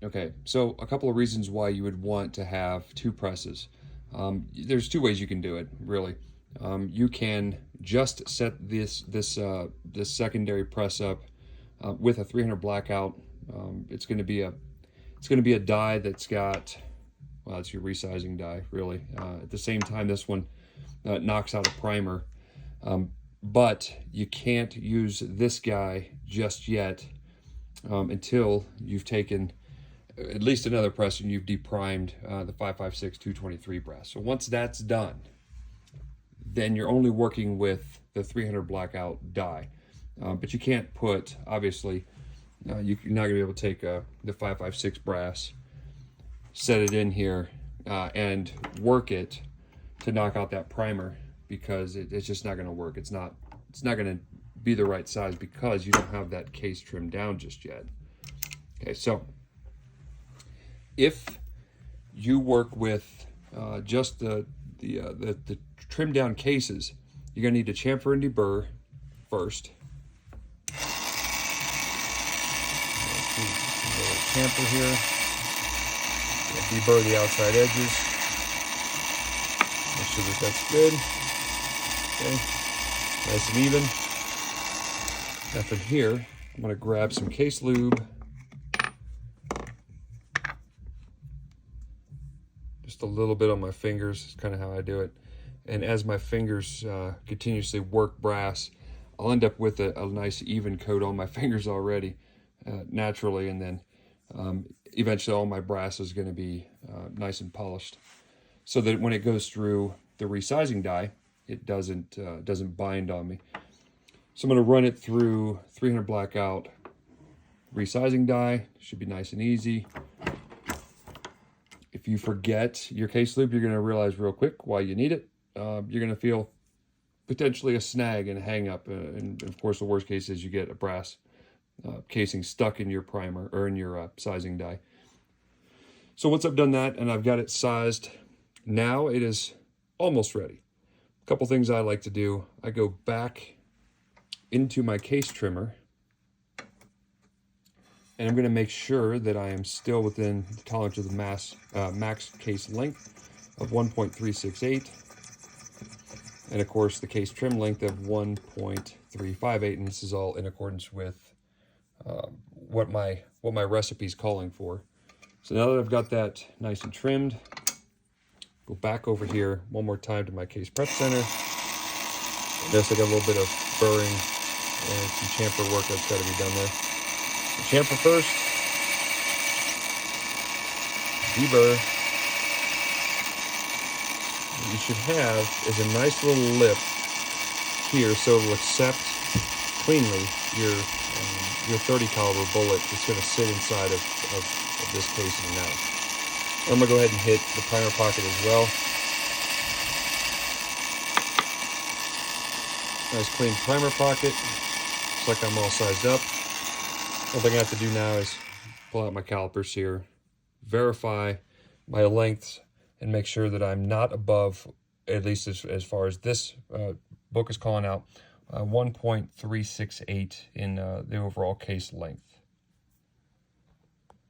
Okay, so a couple of reasons why you would want to have two presses. There's two ways you can do it, really. You can just set this secondary press up with a 300 Blackout. It's going to be a die that's got, well, it's your resizing die, really. At the same time, this one knocks out a primer, but you can't use this guy just yet until you've taken at least another press and you've deprimed the 556 223 brass. So once that's done, then you're only working with the 300 Blackout die. But you can't put, obviously, you're not going to be able to take the 556 brass, set it in here, and work it to knock out that primer, because it's just not going to work. It's not going to be the right size because you don't have that case trimmed down just yet. Okay, so if you work with just the trimmed down cases, you're going to need to chamfer and deburr first. Chamfer here, deburr the outside edges, make sure that that's good. Okay, nice and even. Now from here, I'm going to grab some case lube, just a little bit on my fingers. Is kind of how I do it. And as my fingers continuously work brass, I'll end up with a nice even coat on my fingers already, naturally, and then eventually all my brass is going to be nice and polished, so that when it goes through the resizing die, it doesn't bind on me. So I'm going to run it through 300 Blackout resizing die. Should be nice and easy. If you forget your case lube, you're going to realize real quick why you need it. You're going to feel potentially a snag and a hang up, and of course the worst case is you get a brass casing stuck in your primer or in your sizing die. So once I've done that and I've got it sized, now it is almost ready. A couple things I like to do: I go back into my case trimmer, and I'm going to make sure that I am still within the tolerance of the max case length of 1.368, and of course the case trim length of 1.358, and this is all in accordance with what my recipe is calling for. So now that I've got that nice and trimmed, go back over here one more time to my case prep center. Notice I got a little bit of burring and some chamfer work that's got to be done there. So chamfer first, deburr. What you should have is a nice little lip here, so it'll accept cleanly your 30 caliber bullet that's going to sit inside of this casing now. I'm going to go ahead and hit the primer pocket as well. Nice clean primer pocket. Looks like I'm all sized up. One thing I have to do now is pull out my calipers here, verify my lengths, and make sure that I'm not above, at least as far as this book is calling out, 1.368 in the overall case length.